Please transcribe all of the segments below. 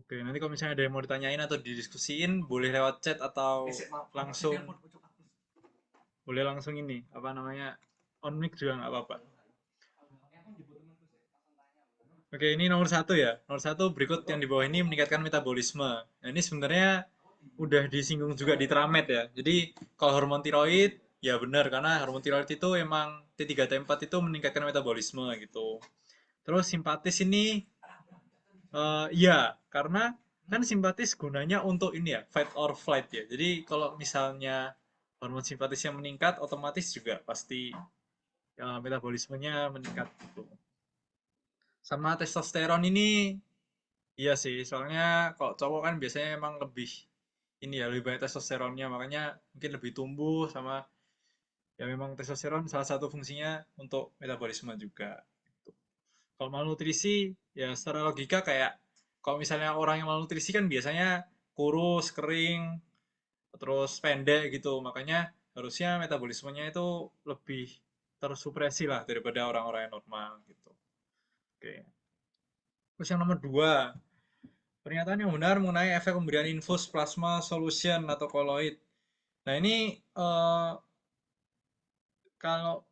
Oke, nanti kalau misalnya ada yang mau ditanyain atau didiskusiin, boleh lewat chat atau langsung, boleh langsung ini, apa namanya, on mic juga nggak apa-apa. Oke, ini nomor satu ya. Nomor satu berikut yang di bawah ini meningkatkan metabolisme. Nah, ini sebenarnya udah disinggung juga di Tramed ya. Jadi kalau hormon tiroid, ya benar karena hormon tiroid itu emang T3 T4 itu meningkatkan metabolisme gitu. Terus simpatis ini, iya, karena kan simpatis gunanya untuk ini ya, fight or flight ya. Jadi kalau misalnya hormon simpatisnya meningkat, otomatis juga pasti ya, metabolismenya meningkat gitu. Sama testosteron ini, iya sih, soalnya kalau cowok kan biasanya emang lebih ini ya, lebih banyak testosteronnya, makanya mungkin lebih tumbuh sama ya memang testosteron salah satu fungsinya untuk metabolisme juga. Gitu. Kalau malnutrisi, ya secara logika kayak kalau misalnya orang yang malnutrisi kan biasanya kurus, kering, terus pendek gitu, makanya harusnya metabolismenya itu lebih tersupresi lah daripada orang-orang yang normal gitu. Oke. Terus yang nomor dua, pernyataan yang benar mengenai efek pemberian infus plasma solution atau koloid. Nah ini eh, kalau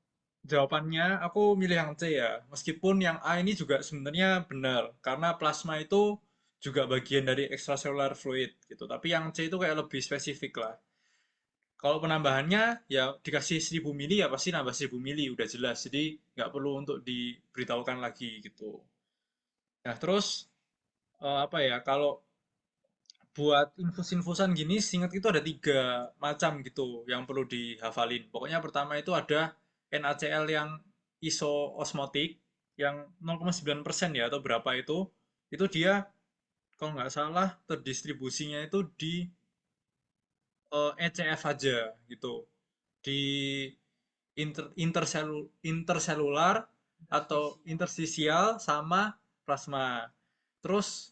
jawabannya aku milih yang C ya. Meskipun yang A ini juga sebenarnya benar karena plasma itu juga bagian dari extracellular fluid gitu. Tapi yang C itu kayak lebih spesifik lah. Kalau penambahannya ya dikasih 1000 mili ya pasti nambah 1000 mili udah jelas. Jadi nggak perlu untuk diberitahukan lagi gitu. Nah terus apa ya kalau buat infus-infusan gini singkat itu ada tiga macam gitu yang perlu dihafalin. Pokoknya pertama itu ada NaCl yang isoosmotik yang 0,9% ya atau berapa itu dia kalau nggak salah terdistribusinya itu di ECF aja gitu di interselular atau interstisial sama plasma. Terus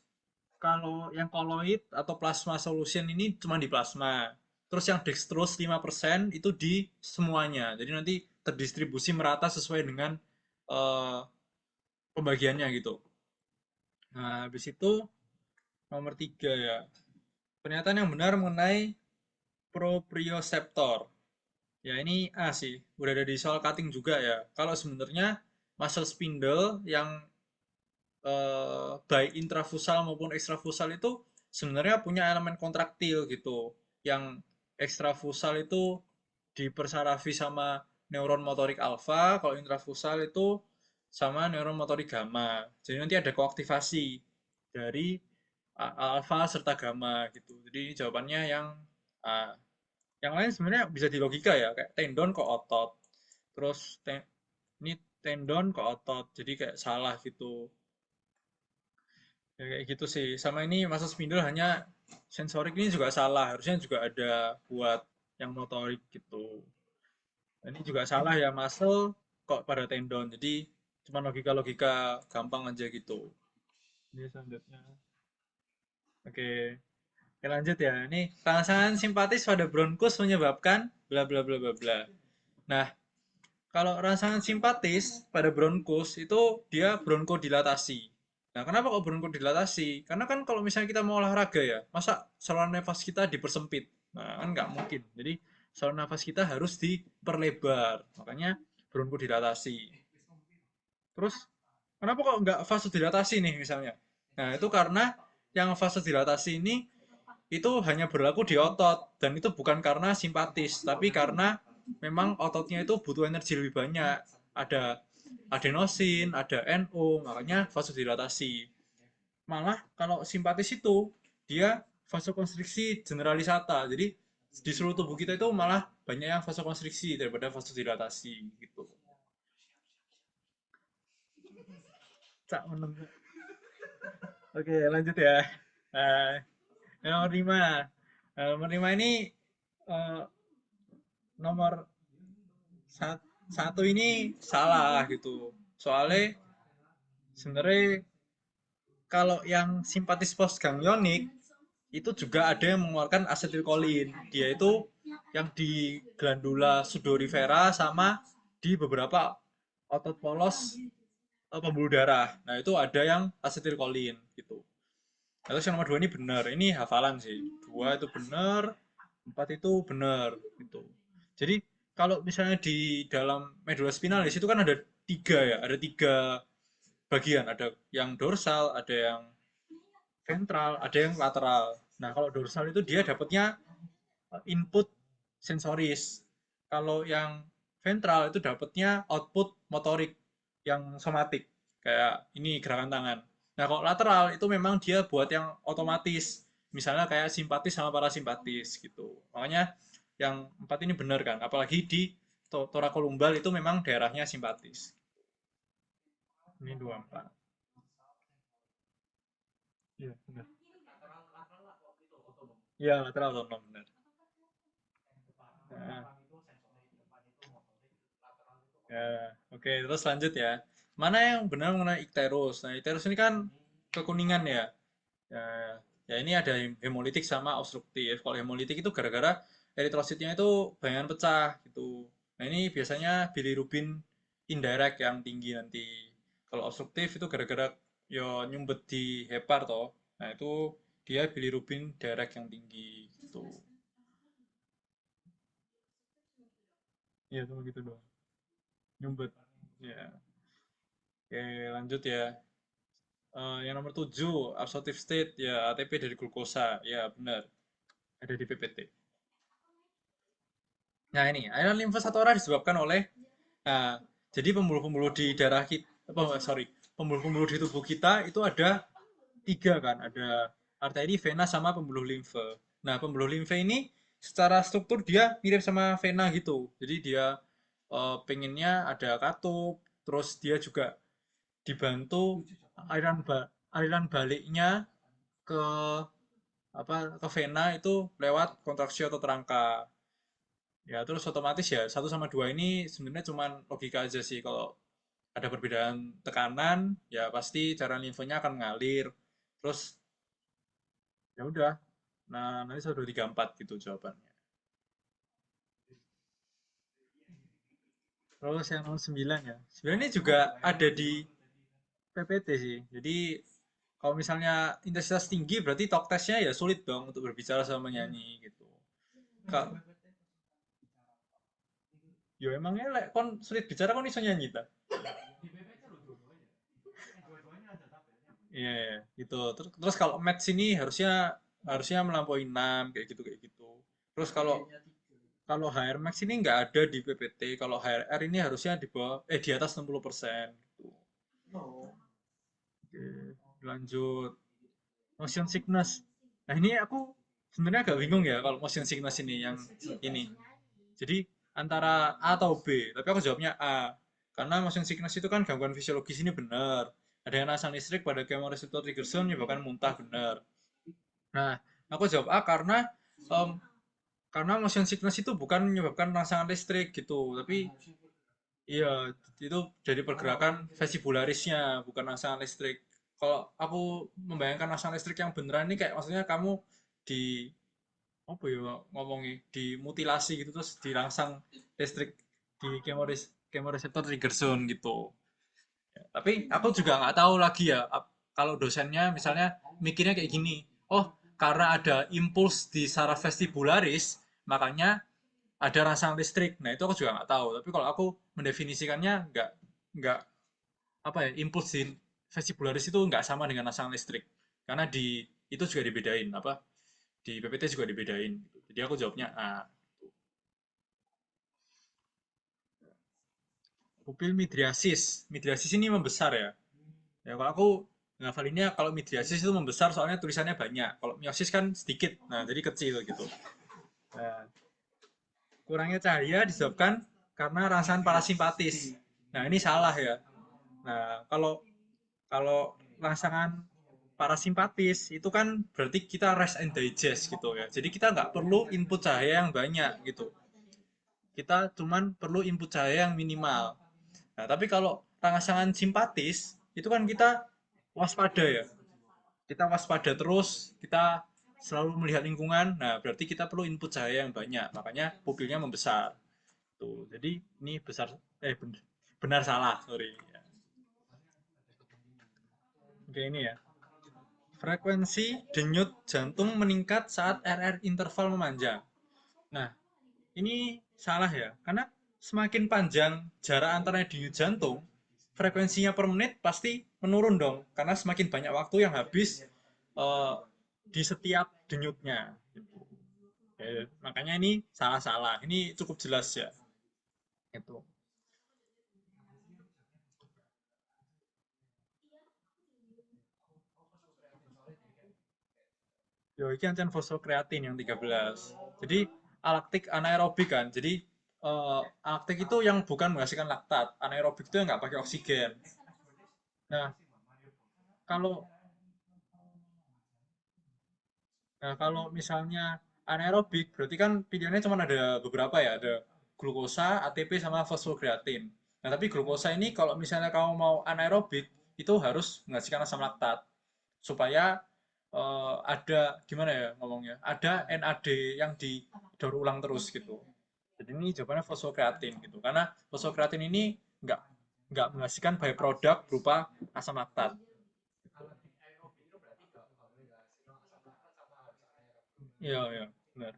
kalau yang koloid atau plasma solution ini cuma di plasma. Terus yang dextrose 5% itu di semuanya. Jadi nanti terdistribusi merata sesuai dengan uh, pembagiannya gitu. Nah, habis itu nomor tiga ya. Pernyataan yang benar mengenai proprioceptor. Ya ini A sih. Udah ada di soal cutting juga ya. Kalau sebenarnya muscle spindle yang baik intrafusal maupun ekstrafusal itu sebenarnya punya elemen kontraktil gitu. Yang ekstrafusal itu dipersarafi sama neuron motorik alfa, kalau intrafusal itu sama neuron motorik gamma. Jadi nanti ada koaktivasi dari alfa serta gamma gitu. Jadi jawabannya yang A. Yang lain sebenarnya bisa di logika ya, kayak tendon kok otot. Terus ini tendon kok otot, jadi kayak salah gitu. Ya, kayak gitu sih. Sama ini masa spindle hanya sensorik ini juga salah. Harusnya juga ada buat yang motorik gitu. Ini juga salah ya muscle kok pada tendon. Jadi cuma logika-logika gampang aja gitu. Ini selanjutnya. Oke. Oke, lanjut ya. Ini rangsangan simpatis pada bronkus menyebabkan bla bla bla bla bla. Nah, kalau rangsangan simpatis pada bronkus itu dia bronkodilatasi. Nah, kenapa kok bronkodilatasi? Karena kan kalau misalnya kita mau olahraga ya, masa saluran nafas kita dipersempit? Nah, kan nggak mungkin. Jadi, saluran nafas kita harus diperlebar. Makanya bronkodilatasi. Terus, kenapa kok nggak vasodilatasi nih misalnya? Nah, itu karena yang vasodilatasi ini itu hanya berlaku di otot dan itu bukan karena simpatis tapi karena memang ototnya itu butuh energi lebih banyak, ada adenosin, ada NO, makanya vasodilatasi. Malah kalau simpatis itu dia vasokonstriksi generalisata, jadi di seluruh tubuh kita itu malah banyak yang vasokonstriksi daripada vasodilatasi gitu. Cak meneng. Oke, lanjut ya. Nah, nomor 5. Nomor 5 ini uh, nomor satu ini salah gitu. Soalnya sebenarnya kalau yang simpatis postganglionik itu juga ada yang mengeluarkan asetilkolin. Dia itu yang di glandula sudorifera sama di beberapa otot polos pembuluh darah. Nah, itu ada yang asetilkolin gitu. Terus yang nomor 2 ini benar. Ini hafalan sih. 2 itu benar, 4 itu benar gitu. Jadi kalau misalnya di dalam medula spinalis itu kan ada tiga ya, ada tiga bagian, ada yang dorsal, ada yang ventral, ada yang lateral. Nah, kalau dorsal itu dia dapatnya input sensoris. Kalau yang ventral itu dapatnya output motorik yang somatik. Kayak ini gerakan tangan. Nah, kalau lateral itu memang dia buat yang otomatis. Misalnya kayak simpatis sama parasimpatis gitu. Makanya yang empat ini benar kan. Apalagi di torakolumbal itu memang daerahnya simpatis. Ini 24. Iya, benar. Iya, lateral otonom benar. Nah, ya, oke, terus lanjut ya. Mana yang benar mengenai ikterus? Nah, ikterus ini kan kekuningan ya. Ya, ya ini ada hemolitik sama obstruktif. Kalau hemolitik itu gara-gara eritrositnya itu banyak pecah gitu. Nah, ini biasanya bilirubin indirect yang tinggi nanti. Kalau obstruktif itu gara-gara yo nyumbet di hepar toh. Nah, itu dia bilirubin direct yang tinggi gitu. Iya, cuma gitu doang. Nyumbet. Ya. Oke, lanjut ya. Yang nomor 7 absorptive state, ya ATP dari glukosa. Ya, benar. Ada di PPT. Nah, ini aliran limfosatora disebabkan oleh, nah, jadi pembuluh-pembuluh di darah kita, sorry, pembuluh-pembuluh di tubuh kita itu ada tiga kan, ada arteri, vena, sama pembuluh limfe. Nah, pembuluh limfe ini secara struktur dia mirip sama vena gitu. Jadi dia pengennya ada katup, terus dia juga dibantu aliran baliknya ke apa ke vena itu lewat kontraksi otot rangka. Ya, terus otomatis ya satu sama dua ini sebenarnya cuman logika aja sih. Kalau ada perbedaan tekanan, ya pasti cairan limfonya akan mengalir. Terus ya udah. Nah, nanti 1, 2, 3, 4 gitu jawabannya. Terus yang nomor 9 ya. 9 ini juga ada di PPT sih. Jadi kalau misalnya intensitas tinggi berarti talk testnya ya sulit dong untuk berbicara sama menyanyi gitu. Kak, yo emangnya lek kon sulit bicara kon iso nyanyi ta? Iya, yeah, gitu. Terus kalau match ini harusnya harusnya melampaui 6 kayak gitu. Terus kalau kalau HR Max ini nggak ada di PPT. Kalau HRR ini harusnya di bawah di atas 60% gitu. Oke, lanjut. Motion sickness. Nah, ini aku sebenarnya agak bingung ya kalau motion sickness ini yang ini. Jadi antara A atau B, tapi aku jawabnya A. Karena motion sickness itu kan gangguan fisiologis ini benar. Ada yang rasa listrik pada chemoreceptor trigger zone menyebabkan muntah benar. Nah, aku jawab A em, karena motion sickness itu bukan menyebabkan rangsangan listrik gitu, tapi iya itu dari pergerakan vestibularisnya bukan rangsangan listrik. Kalau aku membayangkan rangsangan listrik yang beneran ini kayak maksudnya kamu di apa ya ngomongnya dimutilasi gitu terus dirangsang listrik di chemoreceptor trigger zone gitu. Tapi aku juga nggak tahu lagi ya kalau dosennya misalnya mikirnya kayak gini, oh karena ada impuls di saraf vestibularis makanya ada rangsang listrik. Nah itu aku juga nggak tahu. Tapi kalau aku mendefinisikannya nggak apa ya impuls di vestibularis itu nggak sama dengan rangsang listrik karena di itu juga dibedain apa di PPT juga dibedain. Jadi aku jawabnya A. Pupil midriasis. Midriasis ini membesar ya. Ya kalau aku ngafalinnya kalau midriasis itu membesar soalnya tulisannya banyak. Kalau miosis kan sedikit. Nah, jadi kecil gitu. Nah, kurangnya cahaya disebabkan karena rangsangan parasimpatis. Nah, ini salah ya. Nah, kalau kalau rangsangan parasimpatis itu kan berarti kita rest and digest gitu ya. Jadi kita nggak perlu input cahaya yang banyak gitu. Kita cuman perlu input cahaya yang minimal. Nah, tapi kalau rangsangan simpatis itu kan kita waspada ya. Kita waspada terus, kita selalu melihat lingkungan. Nah, berarti kita perlu input cahaya yang banyak. Makanya pupilnya membesar. Tuh, jadi ini besar benar, benar salah, sorry. Ya. Oke, ini ya. Frekuensi denyut jantung meningkat saat RR interval memanjang. Nah, ini salah ya, karena semakin panjang jarak antara denyut jantung, frekuensinya per menit pasti menurun dong, karena semakin banyak waktu yang habis eh, di setiap denyutnya. Makanya ini salah-salah. Ini cukup jelas ya. Itu. Yo, ini ancen fosfokreatin yang 13. Jadi alaktik anaerobik kan. Jadi alaktik itu yang bukan menghasilkan laktat. Anaerobik itu yang nggak pakai oksigen. Nah, kalau kalau misalnya anaerobik, berarti kan pilihannya cuma ada beberapa ya, ada glukosa, ATP, sama fosfokreatin. Nah, tapi glukosa ini kalau misalnya kamu mau anaerobik, itu harus menghasilkan asam laktat supaya ada gimana ya ngomongnya, ada NAD yang didaur ulang terus gitu. Jadi ini jawabannya fosfokreatin gitu, karena fosfokreatin ini nggak nggak menghasilkan byproduct berupa asam laktat. Iya, iya, benar.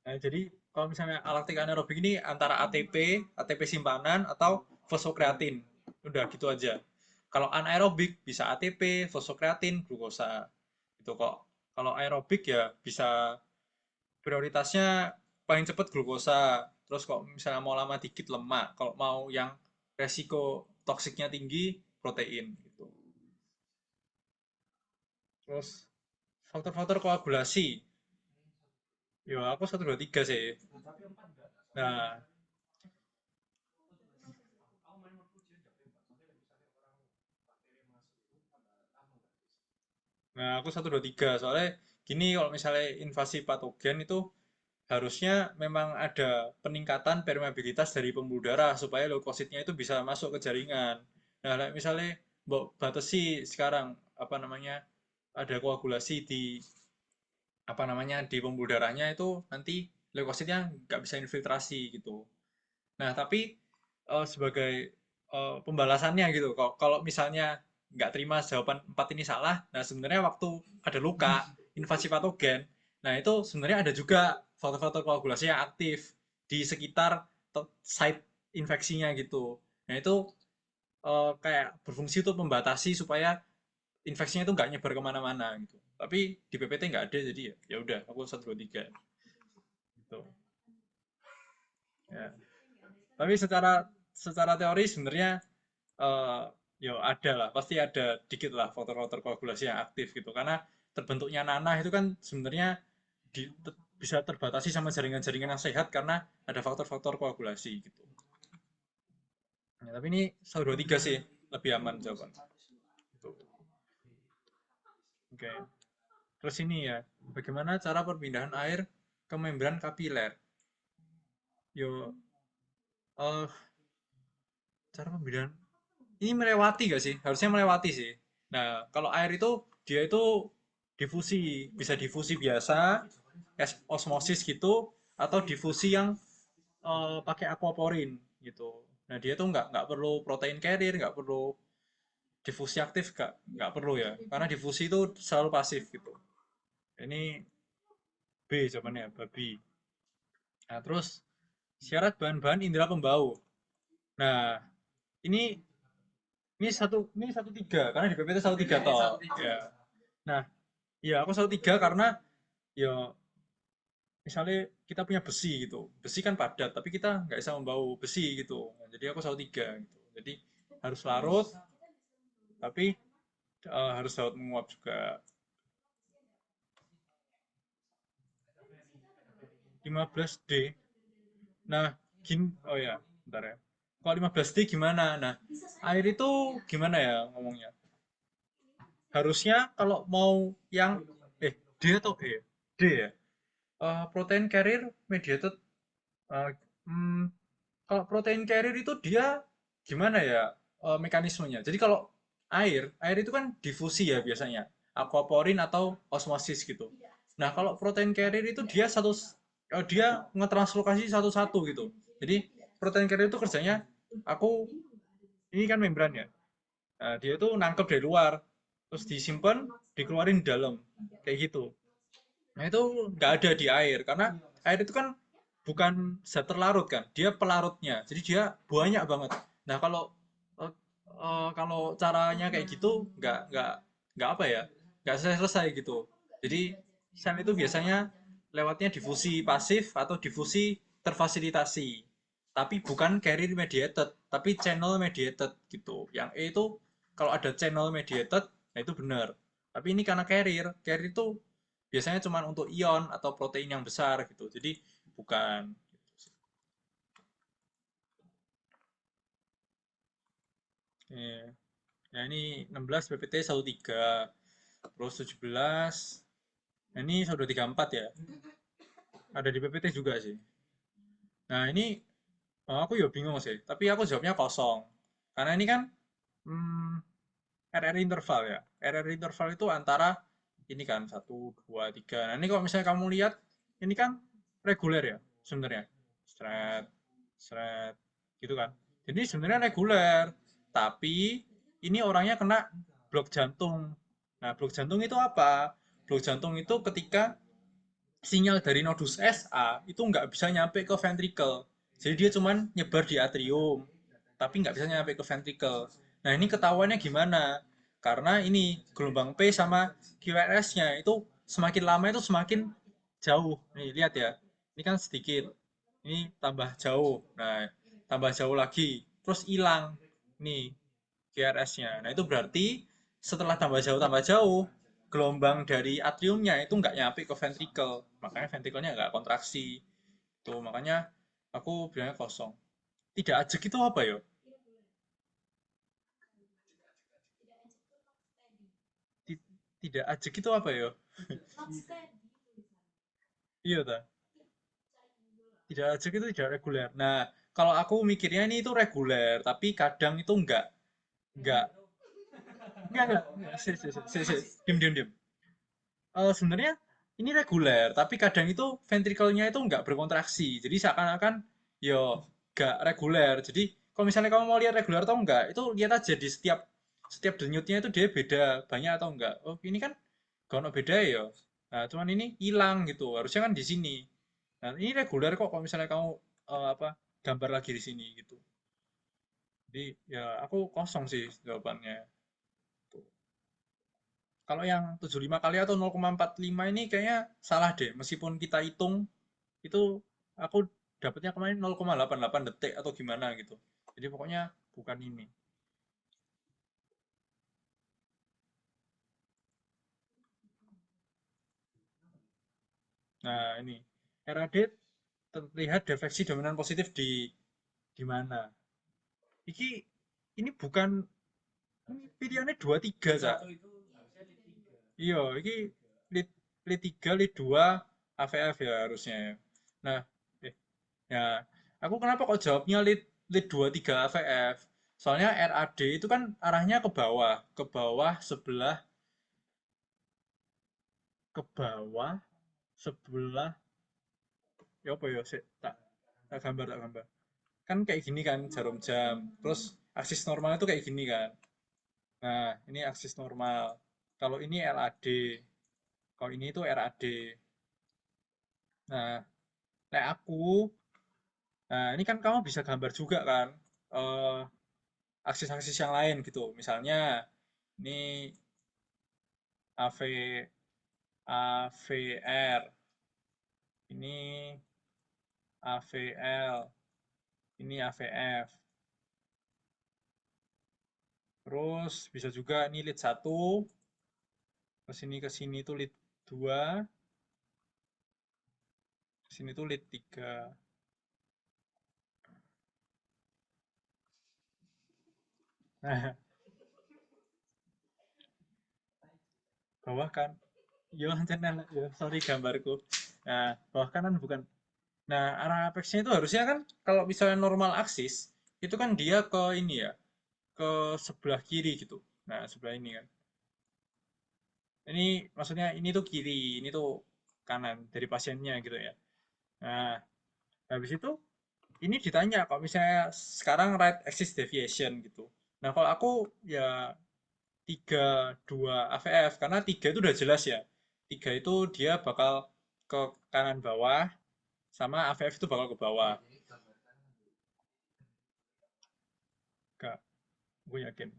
Nah, jadi kalau misalnya alaktik anaerobik ini antara ATP simpanan atau fosfokreatin. Udah gitu aja. Kalau anaerobik bisa ATP, fosfokreatin, glukosa. Itu kok. Kalau aerobik ya bisa prioritasnya paling cepat glukosa. Terus kalau misalnya mau lama dikit lemak. Kalau mau yang resiko toksiknya tinggi, protein gitu. Terus faktor-faktor koagulasi. Ya aku 1, 2, 3 sih. Nah, aku 1, 2, 3. Soalnya gini, kalau misalnya invasi patogen itu harusnya memang ada peningkatan permeabilitas dari pembuluh darah supaya leukositnya itu bisa masuk ke jaringan. Nah, misalnya mbok batasi sekarang apa namanya, ada koagulasi di apa namanya di pembuluh darahnya, itu nanti leukositnya nggak bisa infiltrasi gitu. Nah, tapi sebagai pembalasannya gitu, kalau misalnya nggak terima jawaban 4 ini salah, nah sebenarnya waktu ada luka, invasi patogen, nah itu sebenarnya ada juga faktor-faktor koagulasi yang aktif di sekitar site infeksinya gitu. Nah itu kayak berfungsi untuk membatasi supaya infeksinya itu nggak nyebar kemana-mana gitu. Tapi di PPT nggak ada, jadi ya udah aku 1, 2, 3 gitu. Ya. Tapi secara secara teori sebenarnya eh ya ada lah, pasti ada dikit lah faktor-faktor koagulasi yang aktif gitu. Karena terbentuknya nanah itu kan sebenarnya bisa terbatasi sama jaringan-jaringan yang sehat karena ada faktor-faktor koagulasi gitu. Ya, tapi ini 1, 2, 3 sih lebih aman jawaban. Gitu. Oke. Terus ini ya, bagaimana cara perpindahan air ke membran kapiler? Yo, eh cara pembinaan ini melewati gak sih? Harusnya melewati sih. Nah, kalau air itu dia itu difusi, bisa difusi biasa, osmosis gitu, atau difusi yang pakai aquaporin gitu. Nah, dia tuh nggak perlu protein carrier, nggak perlu difusi aktif, nggak perlu ya, karena difusi itu selalu pasif gitu. Ini B jawabannya, babi. Nah, terus syarat bahan-bahan indera pembau. Nah, ini ini 1, 3 karena di PPT 1, 3 toh. Ya. Nah, ya aku 1, 3 karena ya misalnya kita punya besi gitu. Besi kan padat, tapi kita nggak bisa membau besi gitu. Nah, jadi aku 1, 3 gitu. Jadi harus larut, tapi harus dapat menguap juga. 15D. Nah, oh ya, bentar ya. Kalau 15D gimana? Nah, air itu gimana ya ngomongnya? Harusnya kalau mau yang D atau E? D ya? Protein carrier mediated. eh, hmm, Kalau protein carrier itu dia gimana ya mekanismenya? Jadi kalau air itu kan difusi ya biasanya, aquaporin atau osmosis gitu. Nah, kalau protein carrier itu dia ngetranslokasi satu-satu gitu. Jadi protein carrier itu kerjanya, aku ini kan membran ya. Nah, dia itu nangkep dari luar. terus disimpan, dikeluarin di dalam, kayak gitu. Nah, itu nggak ada di air, karena air itu kan bukan zat terlarut kan, dia pelarutnya, jadi dia banyak banget. Nah, eh, kalau caranya kayak gitu, nggak apa ya, nggak selesai-selesai gitu. Jadi sel itu biasanya lewatnya difusi pasif atau difusi terfasilitasi, tapi bukan carrier mediated, tapi channel mediated gitu. Yang E itu kalau ada channel mediated, nah itu benar. Tapi ini karena carrier itu biasanya cuma untuk ion atau protein yang besar gitu. Jadi bukan. Eh, Nah ini 16 PPT 13, terus 17. Nah ini 134 ya. Ada di PPT juga sih. Nah ini aku ya bingung sih. Tapi aku jawabnya kosong. Karena ini kan hmm, RR interval ya. RR interval itu antara ini kan satu 2 3. Nah ini kalau misalnya kamu lihat ini kan reguler ya sebenarnya. Seret, seret, gitu kan. Jadi sebenarnya reguler, tapi ini orangnya kena blok jantung. Nah, blok jantung itu apa? Blok jantung itu ketika sinyal dari nodus SA itu nggak bisa nyampe ke ventricle. Jadi dia cuman nyebar di atrium, tapi nggak bisa nyampe ke ventricle. Nah ini ketahuannya gimana? Karena ini gelombang P sama QRS-nya itu semakin lama itu semakin jauh. Nih lihat ya, ini kan sedikit, ini tambah jauh. Nah tambah jauh lagi, terus hilang nih QRS-nya. Nah itu berarti setelah tambah jauh, gelombang dari atriumnya itu nggak nyampe ke ventricle, makanya ventricle-nya nggak kontraksi. Tuh makanya aku bilangnya kosong. Tidak ajek itu apa ya? Tidak ajek itu apa ya? Iya ta. Tidak ajek itu tidak reguler. Nah, kalau aku mikirnya ini itu reguler, tapi kadang itu enggak, enggak. Diem. Sebenarnya ini reguler, tapi kadang itu ventrikelnya itu nggak berkontraksi. Jadi seakan-akan yo nggak reguler. Jadi kalau misalnya kamu mau lihat reguler atau enggak, itu lihat aja di setiap setiap denyutnya itu dia beda banyak atau enggak. Oh ini kan gak ono beda ya. Nah cuman ini hilang gitu. Harusnya kan di sini. Nah ini reguler kok kalau misalnya kamu apa gambar lagi di sini gitu. Jadi ya aku kosong sih jawabannya. Tuh. Kalau yang 75 kali atau 0,45 ini kayaknya salah deh. Meskipun kita hitung, itu aku dapatnya kemarin 0,88 detik atau gimana gitu. Jadi pokoknya bukan ini. Nah, ini. RAD terlihat defeksi dominan positif di mana? Iki ini bukan ini pilihannya 23 Sa. Iya, iki lead lead 3, lead 2, AVF ya harusnya ya. Nah, eh, ya, aku kenapa kok jawabnya lead lead 2 3 AVF? Soalnya RAD itu kan arahnya ke bawah sebelah, ke bawah sebelah, ya apa ya, sik, tak gambar. Kan kayak gini kan jarum jam. Terus aksis normal itu kayak gini kan. Nah, ini aksis normal. Kalau ini LAD, kalau ini itu RAD. Nah, kayak aku, nah ini kan kamu bisa gambar juga kan, eh, aksis-aksis yang lain gitu. Misalnya ini AV AVR, ini AVL, ini AVF. Terus bisa juga ini lead 1, ke sini tuh lead 2, ke sini tuh lead 3. Nah, bawah kan, yo channel, yo sorry gambarku. Nah, bawah kanan bukan. Nah, arah apexnya itu harusnya kan kalau misalnya normal aksis, itu kan dia ke ini ya, ke sebelah kiri gitu. Nah, sebelah ini kan. Ini maksudnya ini tuh kiri, ini tuh kanan dari pasiennya gitu ya. Nah, habis itu ini ditanya kalau misalnya sekarang right axis deviation gitu. Nah, kalau aku ya 3 2 AVF, karena 3 itu udah jelas ya. 3 itu dia bakal ke kanan bawah, sama AVF itu bakal ke bawah. Enggak, gue yakin.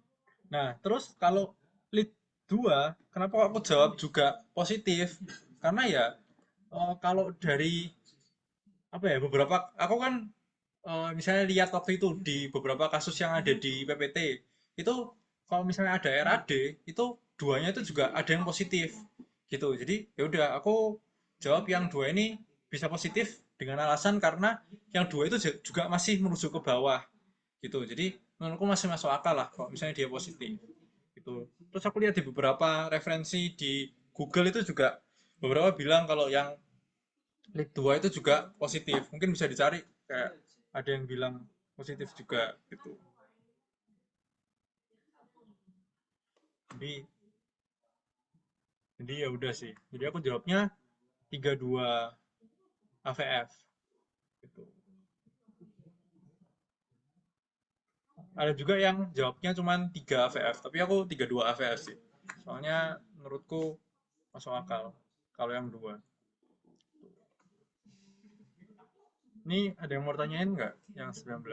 Nah, terus kalau lead 2, kenapa aku jawab juga positif? Karena ya kalau dari apa ya, beberapa aku kan misalnya lihat waktu itu di beberapa kasus yang ada di PPT itu, kalau misalnya ada RAD itu duanya itu juga ada yang positif gitu. Jadi ya udah, aku jawab yang dua ini bisa positif dengan alasan karena yang dua itu juga masih menuju ke bawah gitu. Jadi menurutku masih masuk akal lah kalau misalnya dia positif gitu. Terus aku lihat di beberapa referensi di Google itu juga beberapa bilang kalau yang League 2 itu juga positif. Mungkin bisa dicari, kayak ada yang bilang positif juga gitu. Jadi ya udah sih. Jadi aku jawabnya 32 AVF gitu. Ada juga yang jawabnya cuma 3 AVF, tapi aku 32 AVF sih. Soalnya menurutku masuk akal kalau yang dua. Ini ada yang mau tanyain nggak yang 19?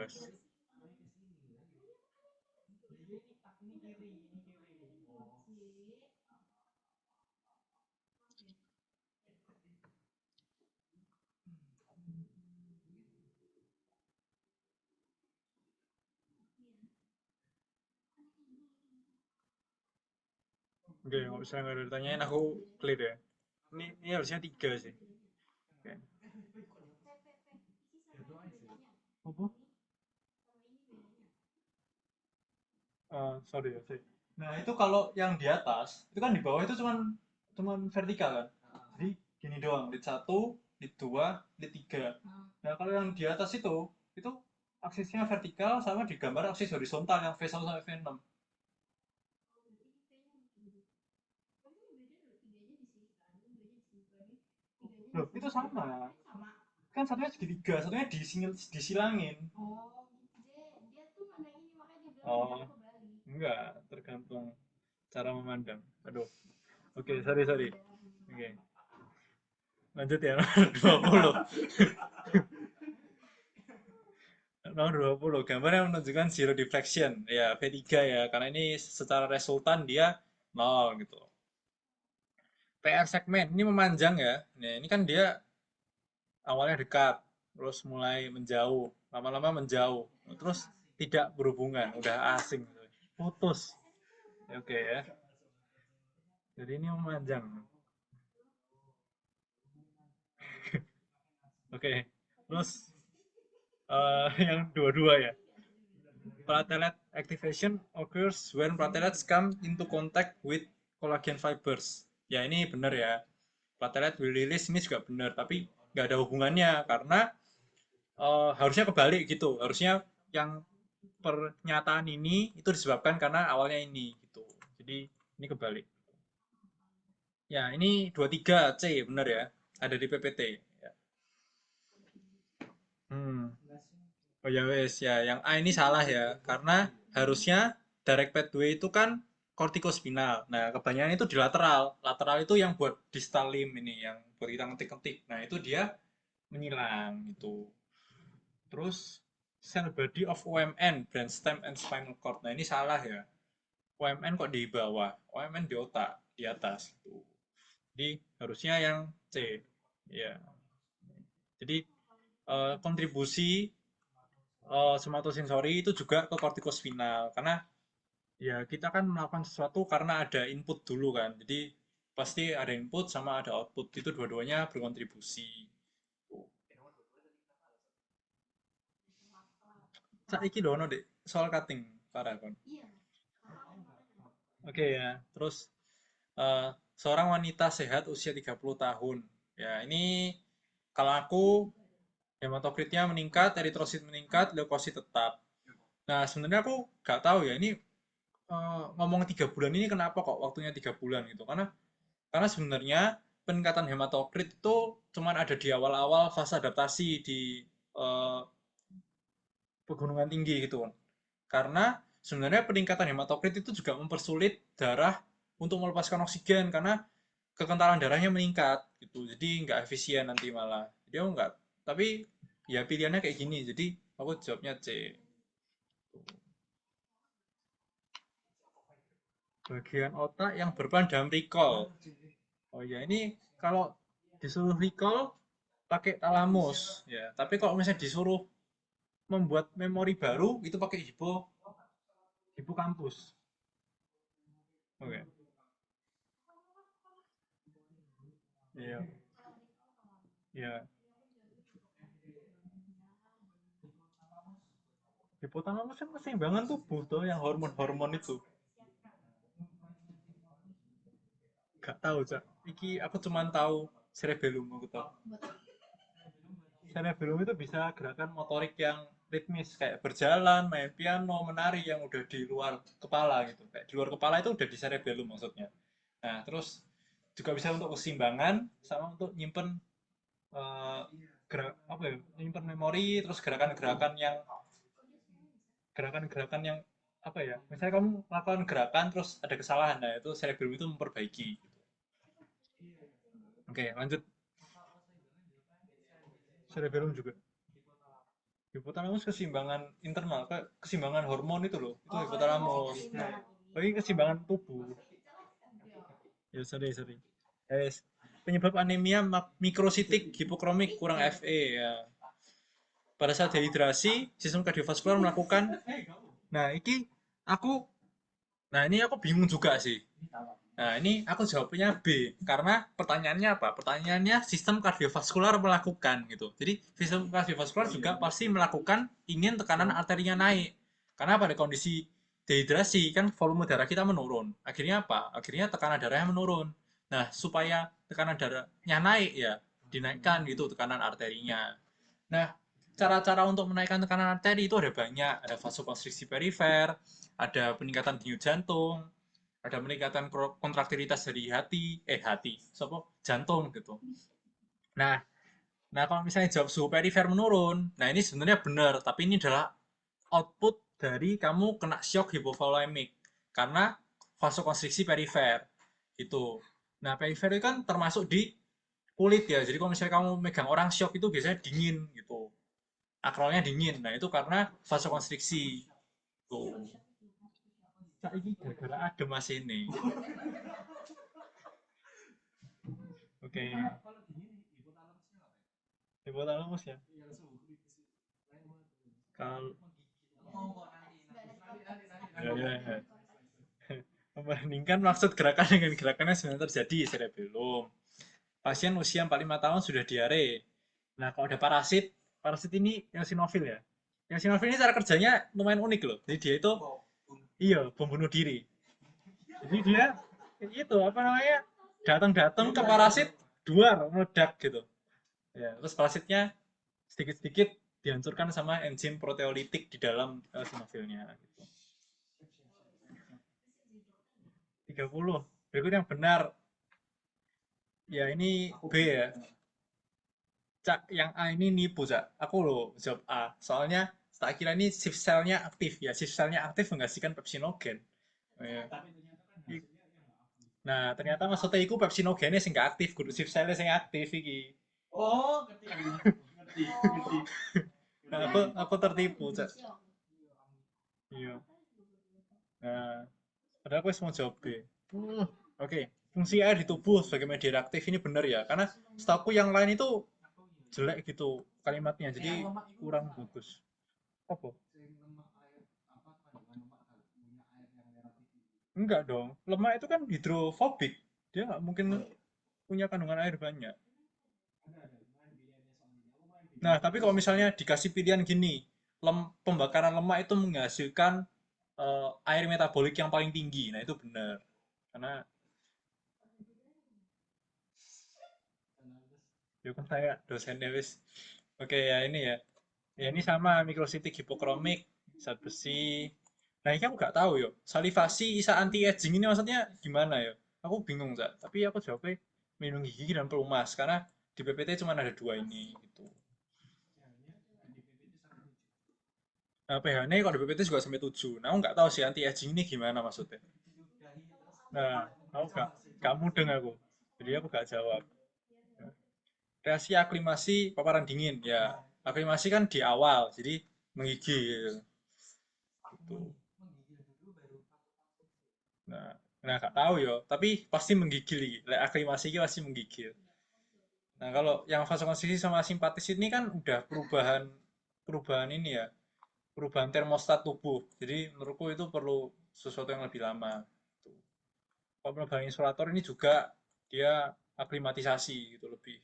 Oke, nggak usah, nggak ada ditanyain, aku clear ya. Ini harusnya 3 sih. Oke. Apa? Sorry ya, sorry. Nah, itu kalau yang di atas, itu kan di bawah itu cuman vertikal kan. Jadi gini doang, lead satu, lead 2, lead 3. Nah, kalau yang di atas itu aksisnya vertikal sama digambar aksis horizontal yang V1 sampai V6. Loh, itu sama. Kan satunya segitiga, satunya disilangin. Oh, enggak, tergantung cara memandang. Aduh. Oke, sorry, sorry. Oke, lanjut ya, nomor 20. Nomor 20, gambar yang menunjukkan zero deflection. Ya, V3 ya, karena ini secara resultan dia nol gitu. PR segmen, ini memanjang ya. Nah, ini kan dia awalnya dekat, terus mulai menjauh, lama-lama menjauh, terus tidak berhubungan, udah asing, putus. Oke ya, jadi ini memanjang. Oke, terus yang dua-dua ya. Platelet activation occurs when platelets come into contact with collagen fibers. Ya ini benar ya. Platelet will release ini juga benar, tapi nggak ada hubungannya karena harusnya kebalik gitu. Harusnya yang pernyataan ini itu disebabkan karena awalnya ini gitu. Jadi ini kebalik. Ya, ini 23 C benar ya. Ada di PPT. Ya. Hmm. Oh ya wes ya, yang A ini salah ya, karena harusnya direct pathway itu kan kortikospinal. Nah, kebanyakan itu di lateral. Lateral itu yang buat distal limb ini, yang buat kita ngetik-ngetik. Nah, itu dia menyilang itu. Terus cell body of OMN, brainstem and spinal cord. Nah, ini salah ya. OMN kok di bawah, OMN di otak, di atas. Tuh. Jadi harusnya yang C. Ya. Jadi kontribusi somatosensori itu juga ke kortikospinal karena ya kita kan melakukan sesuatu karena ada input dulu kan, jadi pasti ada input sama ada output, itu dua-duanya berkontribusi. Saiki dono dek soal cutting parah kan. Oke ya, terus eh, seorang wanita sehat usia 30 tahun, ya ini kalau aku hematokritnya meningkat, eritrosit meningkat, leukosit tetap. Nah sebenarnya aku nggak tahu ya ini ngomong 3 bulan ini kenapa kok waktunya 3 bulan gitu, karena sebenarnya peningkatan hematokrit itu cuman ada di awal-awal fase adaptasi di eh, pegunungan tinggi gitu, karena sebenarnya peningkatan hematokrit itu juga mempersulit darah untuk melepaskan oksigen karena kekentalan darahnya meningkat gitu. Jadi nggak efisien nanti malah. Jadi aku nggak. Tapi ya pilihannya kayak gini. Jadi aku jawabnya C. Bagian otak yang berperan dalam recall. Oh ya, ini kalau disuruh recall pakai talamus ya. Tapi kalau misalnya disuruh membuat memori baru itu pakai hipokampus. Oke. Iya. Iya. Hipotalamus kan keseimbangan tubuh tuh yang hormon-hormon itu. Gak tahu, Cak. Iki aku cuma tahu cerebellum aku tahu. Cerebellum itu bisa gerakan motorik yang ritmis kayak berjalan, main piano, menari yang udah di luar kepala gitu. Kayak di luar kepala itu udah di cerebellum maksudnya. Nah, terus juga bisa untuk keseimbangan sama untuk nyimpen eh, gerak apa ya? Nyimpen memori terus gerakan-gerakan yang apa ya? Misalnya kamu melakukan gerakan terus ada kesalahan, nah itu cerebellum itu memperbaiki. Oke, lanjut. Cerebellum juga. Hipotalamus keseimbangan internal, keseimbangan hormon itu loh. Itu hipotalamus. Oh, ini keseimbangan tubuh. Ya, sorry, sorry. Yes. Penyebab anemia mikrositik hipokromik kurang Fe ya. Pada saat dehidrasi, sistem kardiovaskular melakukan. Nah, ini aku ini aku bingung juga sih. Nah, ini aku jawabnya B. Karena pertanyaannya apa? Pertanyaannya sistem kardiovaskular melakukan gitu. Jadi, sistem kardiovaskular juga pasti melakukan ingin tekanan arterinya naik. Karena pada kondisi dehidrasi kan volume darah kita menurun. Akhirnya apa? Akhirnya tekanan darahnya menurun. Nah, supaya tekanan darahnya naik ya, dinaikkan gitu tekanan arterinya. Nah, cara-cara untuk menaikkan tekanan arteri itu ada banyak. Ada vasokonstriksi perifer, ada peningkatan denyut jantung, ada peningkatan kontraktilitas dari hati, jantung gitu. Nah, kalau misalnya jawab suhu perifer menurun, nah ini sebenarnya benar, tapi ini adalah output dari kamu kena shock hipovolemik karena vasokonstriksi perifer gitu. Nah, perifer itu kan termasuk di kulit ya. Jadi kalau misalnya kamu megang orang shock itu biasanya dingin gitu. Akralnya dingin. Nah, itu karena vasokonstriksi. Tuh. Cak ini gara-gara adem mas ini. Oke. Hipotalamus ya. Kalau ya, ya, ya. Membandingkan maksud gerakan dengan gerakan yang sebenarnya terjadi di cerebellum. Pasien usia 45 tahun sudah diare. Nah, kalau ada parasit, parasit ini yang sinofil ya. Yang sinofil ini cara kerjanya lumayan unik loh. Jadi dia itu iya, pembunuh diri. Jadi dia itu apa namanya? Datang-datang ke parasit duar meledak gitu. Ya, terus parasitnya sedikit-sedikit dihancurkan sama enzim proteolitik di dalam sinofilnya gitu. 30. Berikut yang benar. Ya ini B ya. Cak, yang A ini nipu, Cak. Aku loh jawab A. Soalnya tak kira ini shift cell-nya aktif ya. Shift cell-nya aktif menghasilkan pepsinogen. Oh, ya. Nah, ternyata maksudnya itu pepsinogennya sing gak aktif, kudu shift cell-nya sing aktif iki. Oh, ngerti, ngerti. Nah, aku tertipu, Cak. Iya. Nah, padahal aku mau jawab B. Oke, fungsi air di tubuh sebagai media reaktif ini benar ya, karena setahu yang lain itu jelek gitu kalimatnya, jadi kurang bagus. Apa? Enggak dong, lemak itu kan hidrofobik, dia nggak mungkin punya kandungan air banyak. Nah, tapi kalau misalnya dikasih pilihan gini, pembakaran lemak itu menghasilkan air metabolik yang paling tinggi, nah itu benar. Karena ya kan saya dosennya wis. Oke ya ini ya. Ya ini sama mikrositik hipokromik, zat besi. Nah ini aku nggak tahu yo. Salivasi isa anti aging ini maksudnya gimana ya? Aku bingung Zak. Tapi aku jawabnya melindungi gigi dan pelumas karena di PPT cuma ada dua ini gitu. Nah, pH-nya kalau di PPT juga sampai 7. Nah, aku nggak tahu sih anti aging ini gimana maksudnya. Nah, aku nggak mudeng aku. Jadi aku nggak jawab. Reaksi aklimasi paparan dingin. Ya, aklimasi kan di awal, jadi menggigil. Gitu. Nah, nah nggak tahu yo. Tapi pasti menggigil. Aklimasi ini pasti menggigil. Nah, kalau yang vasokonstriksi sama simpatis ini kan udah perubahan perubahan ini ya, perubahan termostat tubuh. Jadi menurutku itu perlu sesuatu yang lebih lama. Tuh. Kalau perubahan insulator ini juga dia aklimatisasi gitu lebih.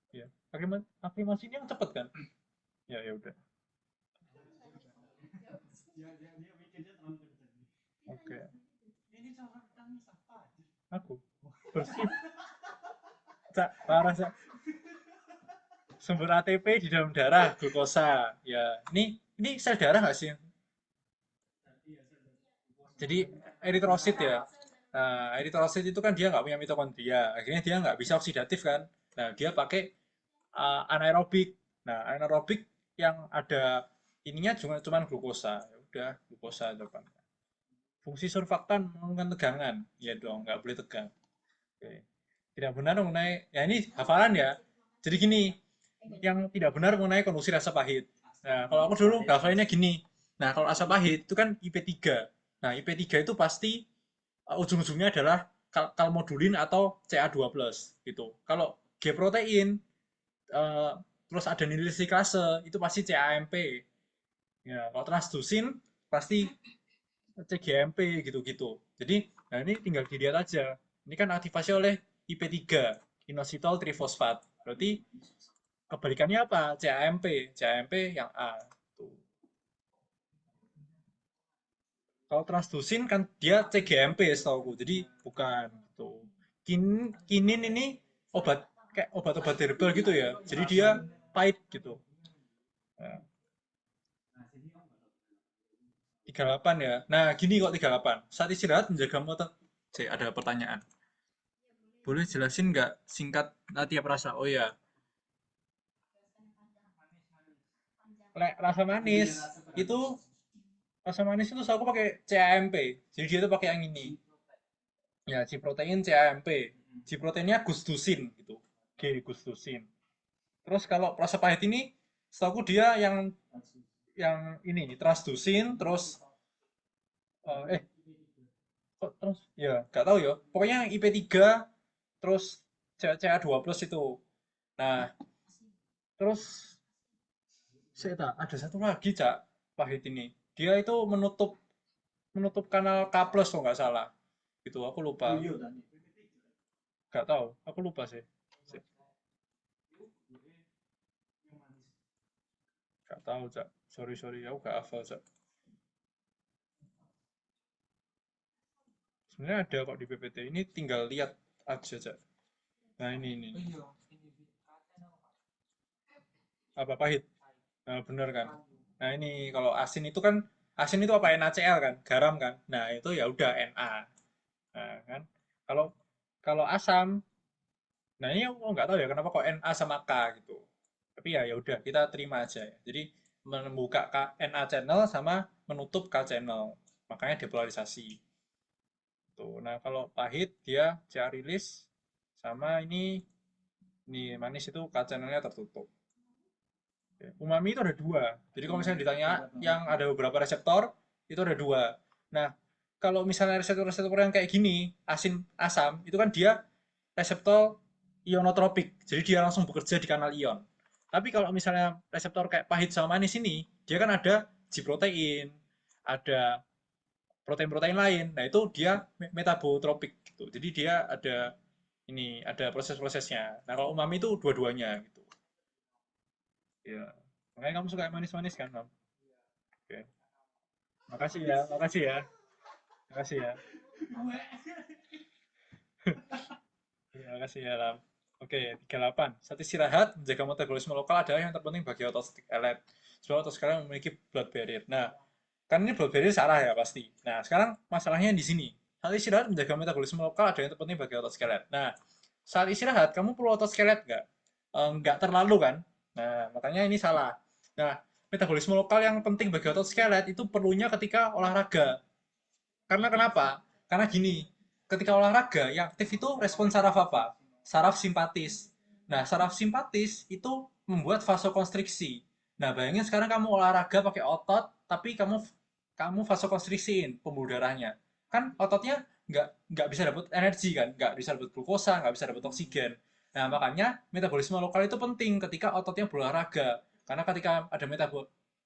Ya, aklimasi ini yang cepet kan? Ya ya udah. Oke. Aku bersih. Cak, parah cak. Sumber ATP di dalam darah, glukosa. Ya, ini sel darah nggak sih? Jadi eritrosit ya. Nah, eritrosit itu kan dia nggak punya mitokondria, akhirnya dia nggak bisa oksidatif kan. Nah, dia pakai anaerobik. Nah, anaerobik yang ada ininya cuma glukosa. Ya udah, glukosa itu kan. Fungsi surfaktan menurunkan tegangan. Ya dong, nggak boleh tegang. Oke. Tidak benar mengenai, ya ini hafalan ya. Jadi gini, yang tidak benar mengenai kondisi rasa pahit. Nah, kalau aku dulu hafalannya gini. Nah, kalau rasa pahit itu kan IP3. Nah, IP3 itu pasti ujung-ujungnya adalah kalmodulin atau Ca2+ gitu. Kalau G protein uh, terus ada nilisiklase itu pasti CAMP. Ya, kalau transdusin pasti CGMP gitu-gitu. Jadi, nah ini tinggal dilihat aja. Ini kan aktivasi oleh IP3, inositol trifosfat. Berarti kebalikannya apa? CAMP. CAMP yang A. Tuh. Kalau transdusin kan dia CGMP setahu. Jadi bukan gitu. Kinin ini obat kayak obat-obat herbal gitu ya. Jadi dia pahit gitu. Nah, 38 ya. Nah, gini kok 38. Saat istirahat menjaga motor. Cek, ada pertanyaan. Boleh jelasin nggak singkat tiap rasa? Oh ya, rasa manis itu rasa manis itu aku pakai CAMP. Jadi dia tuh pakai yang ini. Ya, ciprotein CAMP. Ciproteinnya gustusin gitu. G gustusin. Terus kalau rasa pahit ini, setahu dia yang ini transdusin terus kok terus ya nggak tahu ya. Pokoknya yang IP3 terus CA2+ itu. Nah, terus saya tak ada satu lagi cak pahit ini. Dia itu menutup menutup kanal K plus kalau nggak salah. Itu aku lupa. Nggak tahu. Aku lupa sih. Nggak tahu cak. Sorry sorry. Aku nggak hafal cak. Sebenarnya ada kok di PPT. Ini tinggal lihat aja cak. Nah ini. Apa pahit? Nah, bener kan. Nah ini kalau asin itu kan asin itu apa NaCl kan, garam kan. Nah itu ya udah Na. Nah kan. Kalau kalau asam, nah ini aku nggak tahu ya kenapa kok Na sama K gitu. Tapi ya ya udah kita terima aja ya. Jadi membuka Na channel sama menutup K channel. Makanya depolarisasi. Tuh. Nah kalau pahit dia Ca rilis sama ini manis itu K channelnya tertutup. Umami itu ada dua. Jadi kalau misalnya ditanya yang ada beberapa reseptor, itu ada dua. Nah, kalau misalnya reseptor-reseptor yang kayak gini, asin, asam, itu kan dia reseptor ionotropik. Jadi dia langsung bekerja di kanal ion. Tapi kalau misalnya reseptor kayak pahit sama manis ini, dia kan ada G protein, ada protein-protein lain. Nah, itu dia metabotropik gitu. Jadi dia ada proses-prosesnya. Nah, kalau umami itu dua-duanya gitu. Ya. Makanya kamu suka yang manis-manis kan, Mam? Oke. Makasih ya, makasih ya. Makasih ya. Ya, makasih ya, Lam. Oke, 38. Saat istirahat, menjaga metabolisme lokal adalah yang terpenting bagi otot skelet. Sebab otot skelet memiliki blood barrier. Nah, kan ini blood barrier salah ya pasti. Nah, sekarang masalahnya di sini. Saat istirahat, menjaga metabolisme lokal ada yang terpenting bagi otot skelet. Nah, saat istirahat, kamu perlu otot skelet nggak? Nggak terlalu kan? Nah, makanya ini salah. Nah, metabolisme lokal yang penting bagi otot skelet itu perlunya ketika olahraga. Karena kenapa? Karena gini, ketika olahraga yang aktif itu respon saraf apa? Saraf simpatis. Nah, saraf simpatis itu membuat vasokonstriksi. Nah, bayangin sekarang kamu olahraga pakai otot, tapi kamu kamu vasokonstriksiin pembuluh darahnya. Kan ototnya nggak bisa dapat energi kan, nggak bisa dapat glukosa, nggak bisa dapat oksigen. Nah, makanya metabolisme lokal itu penting ketika ototnya berolahraga. Karena ketika ada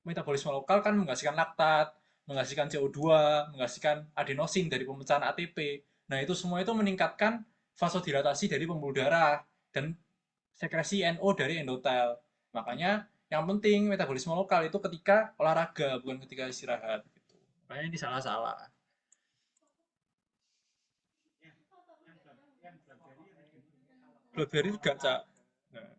metabolisme lokal kan menghasilkan laktat, menghasilkan CO2, menghasilkan adenosin dari pemecahan ATP. Nah, itu semua itu meningkatkan vasodilatasi dari pembuluh darah dan sekresi NO dari endotel. Makanya yang penting metabolisme lokal itu ketika olahraga, bukan ketika istirahat. Gitu. Makanya ini salah-salah. Blackberry juga, Cak. Nah,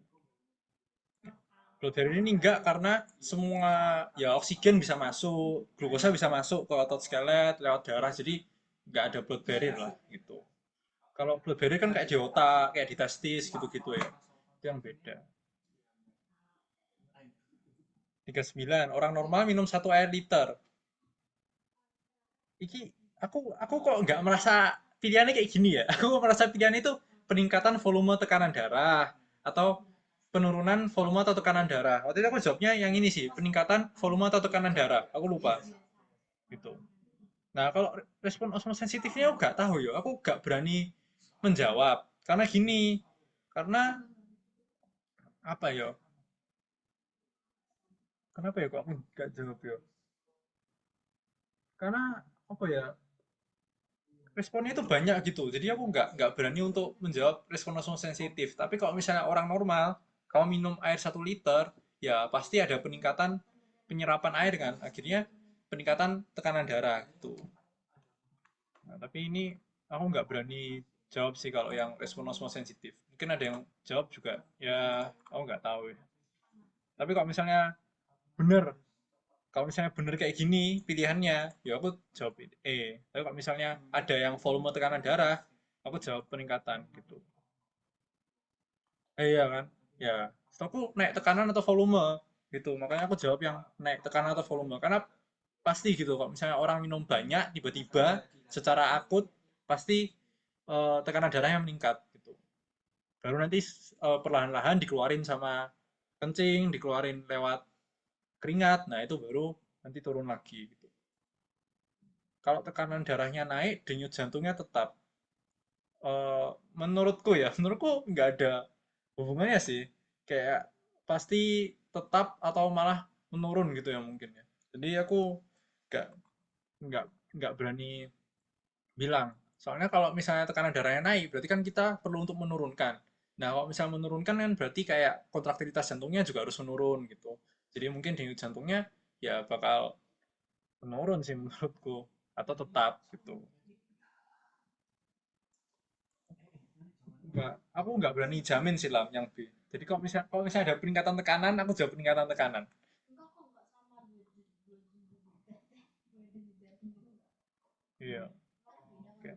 Blackberry ini enggak karena semua ya oksigen bisa masuk, glukosa bisa masuk ke otot skelet lewat darah, jadi nggak ada blood barrier lah gitu. Kalau blood barrier kan kayak di otak, kayak di testis gitu-gitu ya. Itu yang beda. 39. Orang normal minum 1 air liter. Iki aku kok nggak merasa pilihannya kayak gini ya. Aku kok merasa pilihannya itu peningkatan volume tekanan darah atau penurunan volume atau tekanan darah. Waktu itu aku jawabnya yang ini sih, peningkatan volume atau tekanan darah. Aku lupa gitu. Nah, kalau respon osmosensitifnya aku nggak tahu ya. Aku nggak berani menjawab. Karena gini, karena apa ya? Kenapa ya kok aku nggak jawab ya? Karena apa ya? Responnya itu banyak gitu. Jadi aku nggak berani untuk menjawab respon langsung sensitif. Tapi kalau misalnya orang normal, kalau minum air 1 liter, ya pasti ada peningkatan penyerapan air kan. Akhirnya peningkatan tekanan darah gitu. Nah, tapi ini aku nggak berani jawab sih kalau yang respon sensitif. Mungkin ada yang jawab juga. Ya, aku nggak tahu ya. Tapi kalau misalnya bener kalau misalnya bener kayak gini pilihannya, ya aku jawab E. Tapi kalau misalnya ada yang volume tekanan darah, aku jawab peningkatan gitu. Iya kan? Ya, setahu naik tekanan atau volume gitu. Makanya aku jawab yang naik tekanan atau volume. Karena pasti gitu, kalau misalnya orang minum banyak, tiba-tiba secara akut, pasti tekanan darahnya meningkat gitu. Baru nanti perlahan-lahan dikeluarin sama kencing, dikeluarin lewat keringat, nah itu baru nanti turun lagi gitu. Kalau tekanan darahnya naik, denyut jantungnya tetap. Menurutku ya, menurutku nggak ada hubungannya sih. Kayak pasti tetap atau malah menurun gitu ya mungkin ya. Jadi aku nggak nggak nggak berani bilang. Soalnya kalau misalnya tekanan darahnya naik, berarti kan kita perlu untuk menurunkan. Nah, kalau misalnya menurunkan kan berarti kayak kontraktilitas jantungnya juga harus menurun gitu. Jadi mungkin denyut jantungnya ya bakal menurun sih menurutku atau tetap gitu. Aku nggak berani jamin sih Lam yang B. Jadi kalau misalnya ada peningkatan tekanan, aku jawab peningkatan tekanan. Iya. Oke.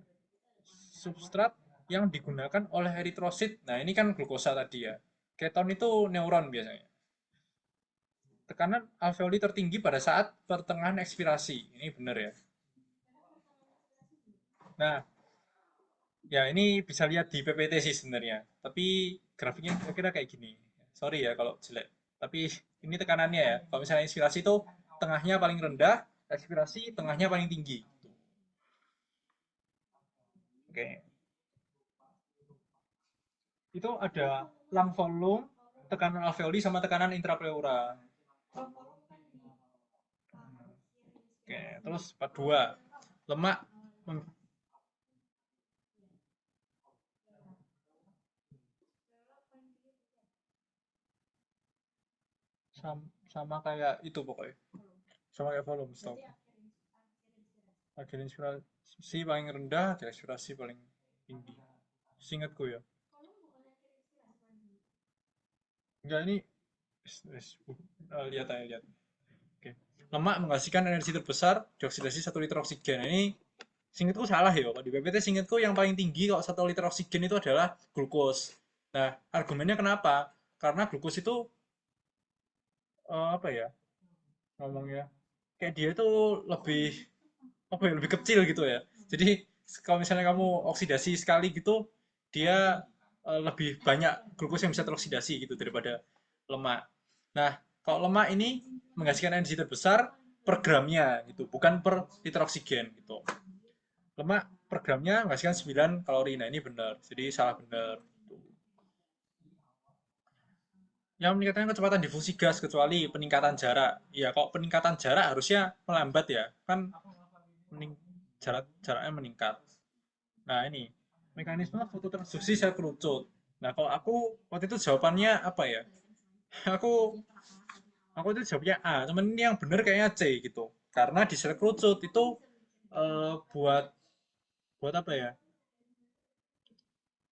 Substrat yang digunakan oleh eritrosit. Nah, ini kan glukosa tadi ya. Keton itu neuron biasanya. Tekanan alveoli tertinggi pada saat pertengahan ekspirasi. Ini benar ya. Nah, ya ini bisa lihat di PPT sih sebenarnya. Tapi grafiknya kira-kira kayak gini. Sorry ya kalau jelek. Tapi ini tekanannya ya. Kalau misalnya inspirasi itu tengahnya paling rendah, ekspirasi tengahnya paling tinggi. Oke. Itu ada lung volume, tekanan alveoli sama tekanan intrapleural. Oke, terus part 2. Lemak sama kayak itu pokoknya. Sama kayak volume stop. Akhir inspirasi paling rendah, akhir ekspirasi paling tinggi. Seingatku ya. Enggak ini lihat aja lihat. Oke. Lemak menghasilkan energi terbesar dioksidasi 1 liter oksigen. Nah, ini singkatku salah ya. Kalau di PPT singkatku yang paling tinggi kalau 1 liter oksigen itu adalah glukos. Nah, argumennya kenapa? Karena glukos itu apa ya ngomongnya, kayak dia itu lebih apa ya, lebih kecil gitu ya. Jadi kalau misalnya kamu oksidasi sekali gitu, dia lebih banyak glukos yang bisa teroksidasi gitu daripada lemak. Nah, kalau lemak ini menghasilkan energi terbesar per gramnya gitu, bukan per liter oksigen gitu. Lemak per gramnya menghasilkan 9 kalori. Nah, ini benar. Jadi salah benar. Gitu. Yang meningkatkan kecepatan difusi gas kecuali peningkatan jarak. Ya, kalau peningkatan jarak harusnya melambat ya. Kan jaraknya meningkat. Nah, ini mekanisme fototransduksi sel kerucut. Nah, kalau aku waktu itu jawabannya apa ya? Aku aku itu jawabnya A, cuman ini yang benar kayaknya C gitu. Karena di sel kerucut itu buat buat apa ya?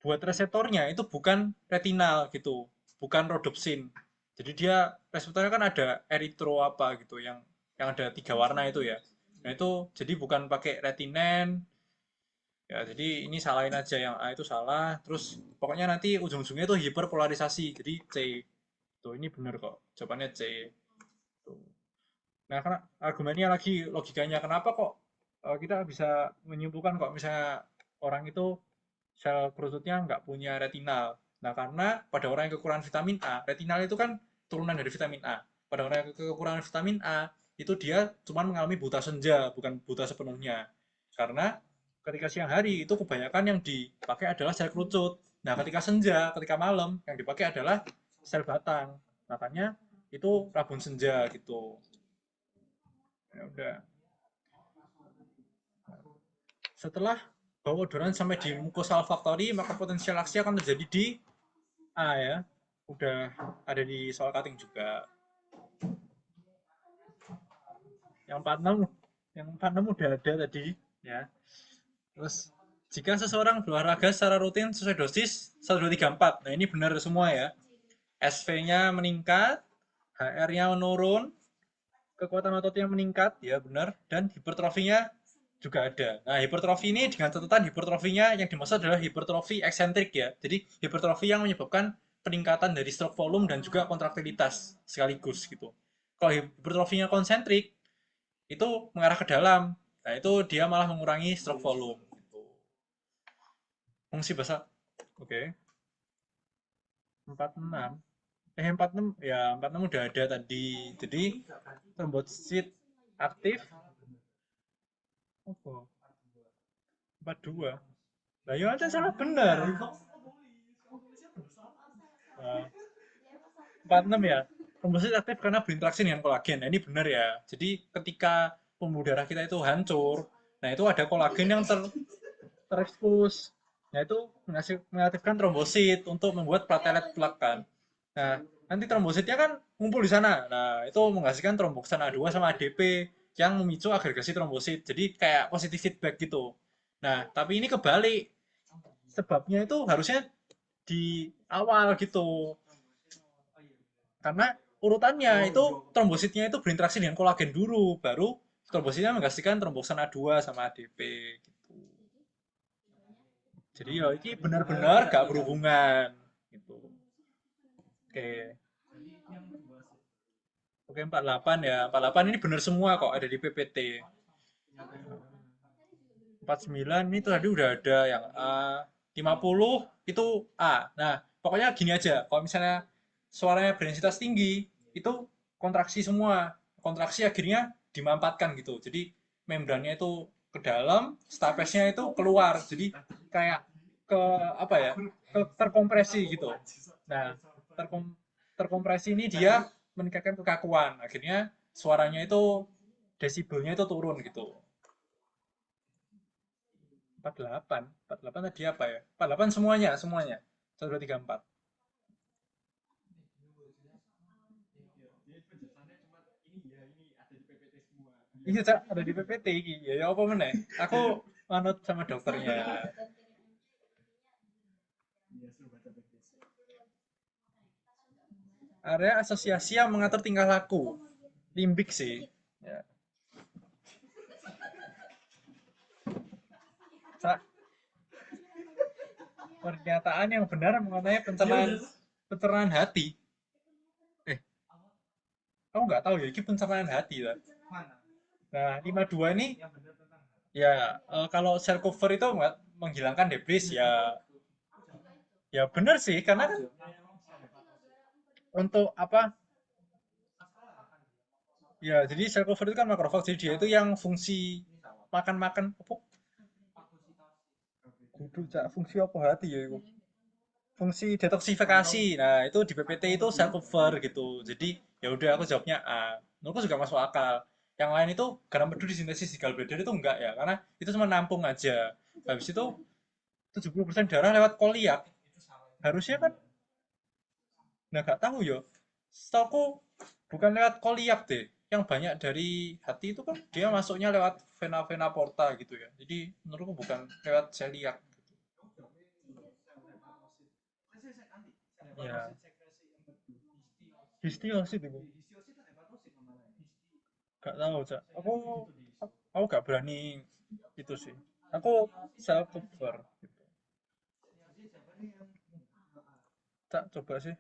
Buat reseptornya itu bukan retinal gitu, bukan rhodopsin. Jadi dia reseptornya kan ada eritro apa gitu yang ada 3 warna itu ya. Nah itu jadi bukan pakai retinen ya. Jadi ini salahin aja yang A itu salah. Terus pokoknya nanti ujung-ujungnya itu hiperpolarisasi. Jadi C. Tuh ini bener kok. Jawabannya C. Tuh. Nah, karena argumennya lagi logikanya kenapa kok kita bisa menyimpulkan kok misalnya orang itu sel kerututnya nggak punya retinal. Nah, karena pada orang yang kekurangan vitamin A, retinal itu kan turunan dari vitamin A. Pada orang yang kekurangan vitamin A, itu dia cuma mengalami buta senja, bukan buta sepenuhnya. Karena ketika siang hari itu kebanyakan yang dipakai adalah sel kerucut. Nah, ketika senja, ketika malam, yang dipakai adalah sel batang. Makanya itu rabun senja gitu. Ya udah. Setelah bau odoran sampai di mukosa olfaktori, maka potensial aksi akan terjadi di A ya. Udah ada di soal cutting juga. Yang 46 yang 46 udah ada tadi ya. Terus jika seseorang berolahraga secara rutin sesuai dosis 1 2 3 4. Nah, ini benar semua ya. SV-nya meningkat, HR-nya menurun, kekuatan ototnya meningkat, ya benar, dan hipertrofinya juga ada. Nah, hipertrofi ini dengan catatan hipertrofinya yang dimaksud adalah hipertrofi eksentrik ya. Jadi hipertrofi yang menyebabkan peningkatan dari stroke volume dan juga kontraktilitas sekaligus gitu. Kalau hipertrofinya konsentrik itu mengarah ke dalam. Nah, itu dia malah mengurangi stroke volume gitu. Fungsi basal. Oke. Okay. 46. 46 ya 46 udah ada tadi. Jadi trombosit aktif apa? 42. Lah ya aja salah benar. Nah, 46 ya. Trombosit aktif karena berinteraksi dengan kolagen. Nah, ini benar ya. Jadi ketika pembuluh darah kita itu hancur, nah itu ada kolagen yang terekspos. Nah, itu mengaktifkan trombosit untuk membuat platelet plak kan. Nah, nanti trombositnya kan ngumpul di sana. Nah, itu menghasilkan tromboksan A2 sama ADP yang memicu agregasi trombosit. Jadi kayak positif feedback gitu. Nah, tapi ini kebalik. Sebabnya itu harusnya di awal gitu. Karena urutannya itu trombositnya itu berinteraksi dengan kolagen dulu, baru trombositnya menghasilkan tromboksan A2 sama ADP gitu. Jadi ya ini benar-benar gak berhubungan gitu. Oke. Oke 48 ya. 48 ini benar semua kok ada di PPT. 49 ini tadi udah ada yang A. 50 itu A. Nah, pokoknya gini aja. Kalau misalnya suaranya berintensitas tinggi, itu kontraksi semua. Kontraksi akhirnya dimampatkan gitu. Jadi membrannya itu ke dalam, stapesnya itu keluar. Jadi kayak ke apa ya? Terkompresi gitu. Nah, terkom, terkompresi ini dia meningkatkan kekakuan. Akhirnya suaranya itu desibelnya itu turun gitu. 48. 48 tadi apa ya? 48 semuanya, semuanya. 1 2 3 4. Iya, Cak, ada di PPT iki. Ya ya apa meneh? Aku manut sama dokternya. Area asosiasi yang mengatur tingkah laku. Limbik sih. Ya. Cak, pernyataan yang benar mengenai pencernaan pencernaan hati. Eh, aku nggak tahu ya, ini pencernaan hati lah. Nah, 52 ini ya kalau sel cover itu menghilangkan debris ya, ya bener sih karena kan untuk apa, ya jadi sel cover itu kan makrofag, jadi dia itu yang fungsi makan-makan apa, kudu cak fungsi apa hati ya itu, fungsi detoksifikasi. Nah itu di PPT itu sel cover gitu, jadi ya udah aku jawabnya A, menurutku juga masuk akal. Yang lain itu garam pedu disintesis di gallbladder itu enggak ya, karena itu cuma nampung aja. Habis itu 70% darah lewat koliak, harusnya kan. Nah, nggak tahu ya. Setahu bukan lewat koliak deh. Yang banyak dari hati itu kan dia masuknya lewat vena-vena porta gitu ya. Jadi menurutku bukan lewat celiak. Ya, histiosit itu. Gak tahu, Cak. Aku gak berani itu sih. Aku self cover gitu. Cak, coba sih.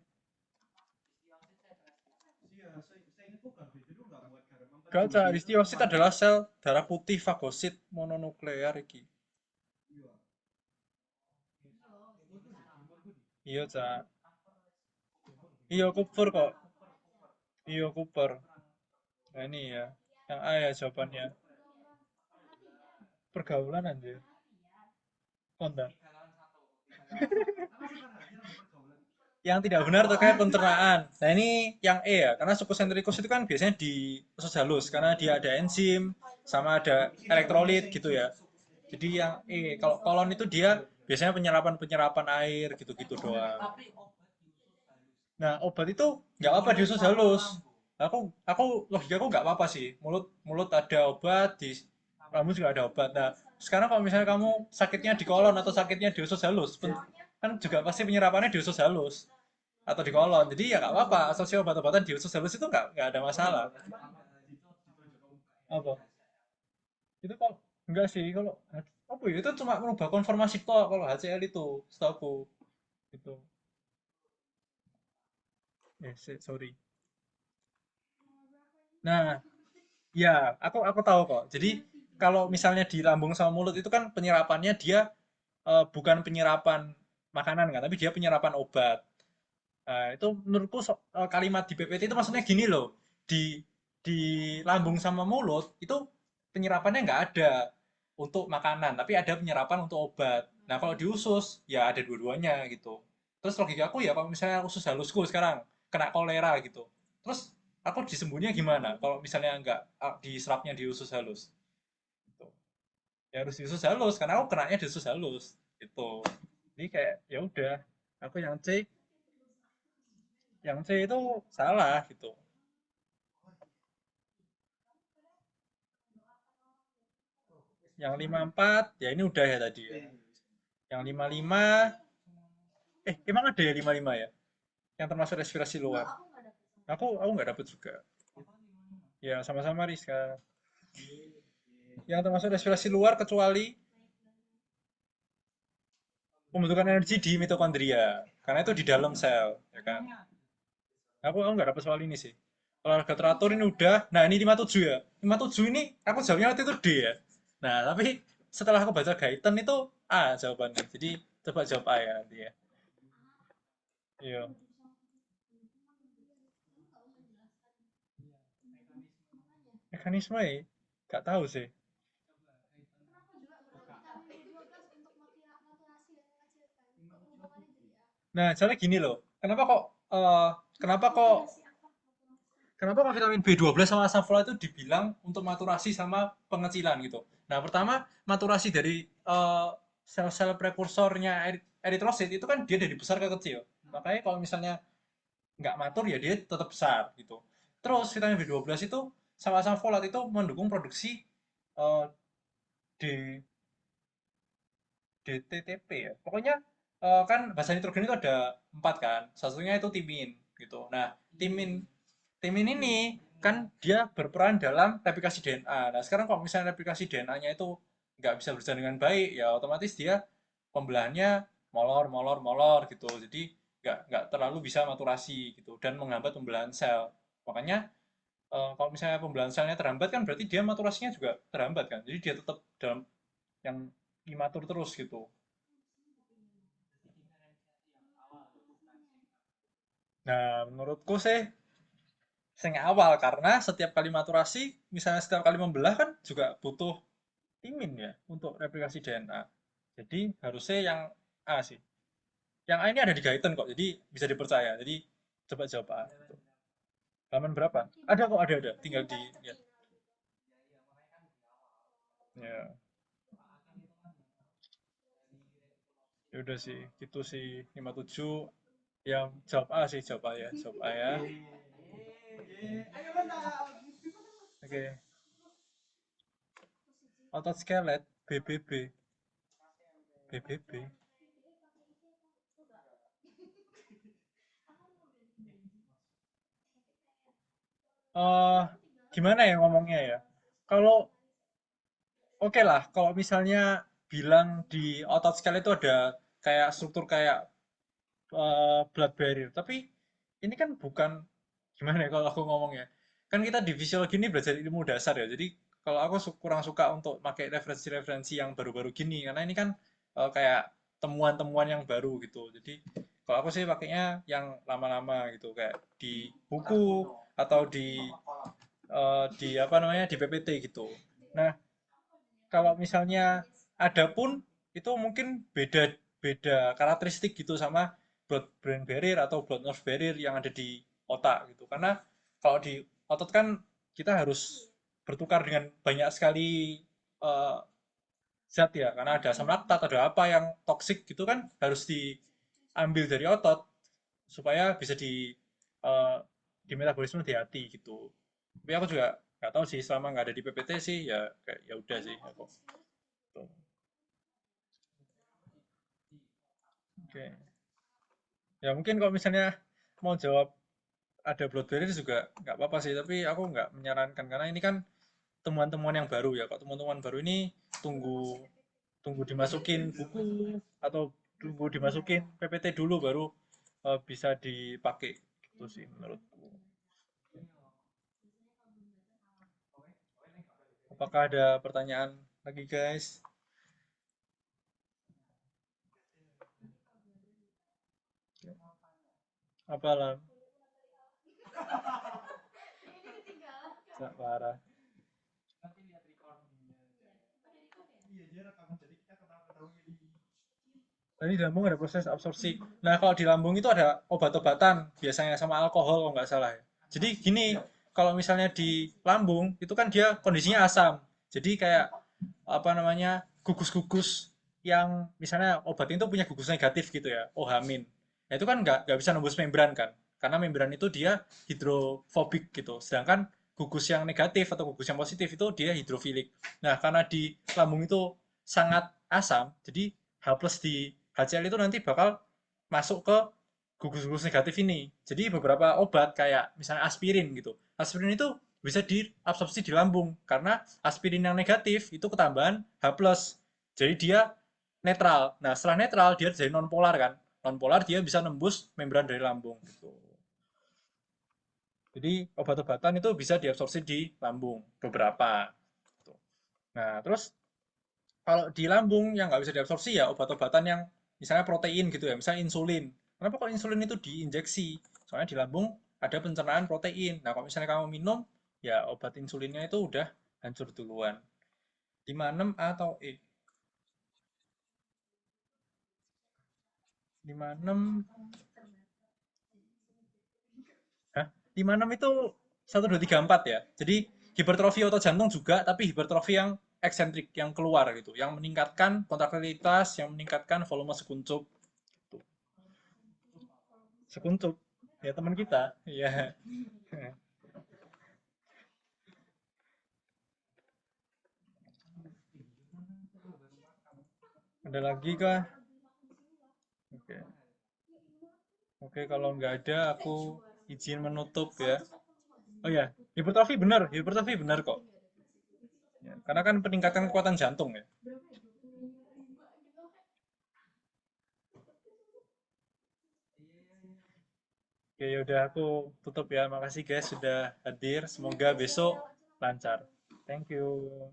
Gak, Cak. Histiosit adalah sel darah putih fagosit mononuklear iki. Iya, Cak. Iya, cover kok. Iya, Cooper. Nah, ini ya. Yang A ya jawabannya. Pergaulan anjir. Konten. Yang tidak benar terkait pencernaan. Nah, ini yang E ya. Karena suku sentrikus itu kan biasanya di usus halus. Karena dia ada enzim, sama ada elektrolit gitu ya. Jadi yang E. Kalau kolon itu dia biasanya penyerapan-penyerapan air gitu-gitu doang. Nah, obat itu nggak apa-apa di usus halus. Aku logika aku nggak apa-apa sih. Mulut mulut ada obat, di rambut juga ada obat. Nah, sekarang kalau misalnya kamu sakitnya di kolon atau sakitnya di usus halus, kan juga pasti penyerapannya di usus halus atau di kolon. Jadi ya nggak apa-apa. Asal obat-obatan di usus halus itu nggak ada masalah. Apa? Itu kalau enggak sih kalau apa ya itu cuma merubah konformasi toh kalau HCl itu setahu aku itu. Sorry. Nah, ya, aku tahu kok. Jadi kalau misalnya di lambung sama mulut itu kan penyerapannya dia bukan penyerapan makanan kan, tapi dia penyerapan obat. Nah, itu menurutku kalimat di PPT itu maksudnya gini loh. Di lambung sama mulut itu penyerapannya nggak ada untuk makanan, tapi ada penyerapan untuk obat. Nah, kalau di usus ya ada dua-duanya gitu. Terus logika aku ya kalau misalnya usus halusku sekarang kena kolera gitu. Terus aku disembuhnya gimana? Kalau misalnya nggak diserapnya di usus halus gitu. Ya harus di usus halus karena aku kenanya di usus halus gitu. Jadi kayak ya udah, aku yang C itu salah gitu. Yang 54 ya ini udah ya tadi ya. Yang 55 emang ada ya 55 ya? Yang termasuk respirasi luar. Aku nggak dapet juga. Ya sama-sama Rizka. Yang termasuk respirasi luar kecuali pembentukan energi di mitokondria. Karena itu di dalam sel, ya kan? Aku nggak dapet soal ini sih. Olahraga teratur ini udah. Nah, ini 57 ya. 57 ini aku jawabnya waktu itu D ya. Nah, tapi setelah aku baca Gaiten itu A jawabannya. Jadi coba jawab A ya nanti ya. Iya. Mekanisme ya? Gak tahu sih. Nah, soalnya gini loh. Eh, kenapa kok kenapa kok vitamin B12 sama asam folat itu dibilang untuk maturasi sama pengecilan gitu. Nah, pertama maturasi dari sel-sel prekursornya eritrosit itu kan dia dari besar ke kecil. Makanya kalau misalnya nggak matur ya dia tetap besar gitu. Terus vitamin B12 itu sama asam folat itu mendukung produksi eh, D DTTP ya. Pokoknya kan bahasa nitrogen itu ada empat kan. Satunya itu timin gitu. Nah, timin timin ini kan dia berperan dalam replikasi DNA. Nah, sekarang kalau misalnya replikasi DNA-nya itu nggak bisa berjalan dengan baik, ya otomatis dia pembelahannya molor, molor, molor gitu. Jadi nggak terlalu bisa maturasi gitu dan menghambat pembelahan sel. Makanya Kalau misalnya pembelahan selnya terhambat kan berarti dia maturasinya juga terhambat kan. Jadi dia tetap dalam yang imatur terus gitu. Nah, menurutku sih sing awal karena setiap kali maturasi, misalnya setiap kali membelah kan juga butuh timin ya untuk replikasi DNA. Jadi harusnya yang A sih. Yang A ini ada di Gaiten kok, jadi bisa dipercaya. Jadi coba jawab A. Gitu. Halaman berapa? Ada kok, ada. Tinggal di lihat. Ya, ya udah sih, gitu sih 57 yang jawab A sih, jawab A ya, jawab A ya. Oke, otot skelet BBB, BBB. Eh, gimana ya ngomongnya ya? Kalau oke lah, kalau misalnya bilang di otot skelet itu ada kayak struktur kayak blood barrier, tapi ini kan bukan gimana ya kalau aku ngomongnya. Kan kita di fisiologi ini belajar ilmu dasar ya. Jadi kalau aku kurang suka untuk pakai referensi-referensi yang baru-baru gini karena ini kan kayak temuan-temuan yang baru gitu. Jadi kalau aku sih pakainya yang lama-lama gitu kayak di buku atau di apa namanya di PPT gitu. Nah, kalau misalnya ada pun itu mungkin beda beda karakteristik gitu sama blood brain barrier atau blood nerve barrier yang ada di otak gitu. Karena kalau di otot kan kita harus bertukar dengan banyak sekali eh, zat ya, karena ada asam laktat, ada apa yang toksik gitu kan harus diambil dari otot supaya bisa eh, di metabolisme di hati gitu. Tapi aku juga nggak tahu sih selama nggak ada di PPT sih ya kayak ya udah sih aku. Tuh. Oke. Ya mungkin kalau misalnya mau jawab ada blood barrier juga nggak apa-apa sih, tapi aku nggak menyarankan karena ini kan temuan-temuan yang baru ya. Kok temuan-temuan baru ini tunggu tunggu dimasukin buku atau tunggu dimasukin PPT dulu baru bisa dipakai gitu sih menurutku. Apakah ada pertanyaan lagi guys? Apalah, parah. Tadi di lambung ada proses absorpsi. Nah, kalau di lambung itu ada obat-obatan, biasanya sama alkohol kalau nggak salah ya. Jadi gini, kalau misalnya di lambung, itu kan dia kondisinya asam. Jadi kayak, apa namanya, gugus-gugus yang misalnya obat itu punya gugus negatif gitu ya, OH-. Nah, itu kan nggak bisa nembus membran kan. Karena membran itu dia hidrofobik gitu. Sedangkan gugus yang negatif atau gugus yang positif itu dia hidrofilik. Nah, karena di lambung itu sangat asam, jadi H plus di HCl itu nanti bakal masuk ke gugus-gugus negatif ini. Jadi beberapa obat kayak misalnya aspirin gitu. Aspirin itu bisa diabsorpsi di lambung karena aspirin yang negatif itu ketambahan H plus. Jadi dia netral. Nah, setelah netral dia jadi non polar kan. Non polar dia bisa nembus membran dari lambung gitu. Jadi obat-obatan itu bisa diabsorpsi di lambung beberapa. Gitu. Nah, terus kalau di lambung yang nggak bisa diabsorpsi ya obat-obatan yang misalnya protein gitu ya, misalnya insulin. Kenapa kok insulin itu diinjeksi? Soalnya di lambung ada pencernaan protein. Nah, kalau misalnya kamu minum, ya obat insulinnya itu udah hancur duluan. 56 atau E? 56, hah? 56 itu 1, 2, 3, 4 ya. Jadi hipertrofi otot jantung juga, tapi hipertrofi yang eksentrik, yang keluar gitu, yang meningkatkan kontraktilitas, yang meningkatkan volume sekuncup. Gitu. Sekuncup, ya teman kita. Iya. Ada lagi kah? Oke. Oke, kalau nggak ada aku izin menutup ya. Oh ya, hipertrofi benar kok. Ya, karena kan peningkatan kekuatan jantung ya. Oke, yaudah aku tutup ya. Makasih guys sudah hadir. Semoga besok lancar. Thank you.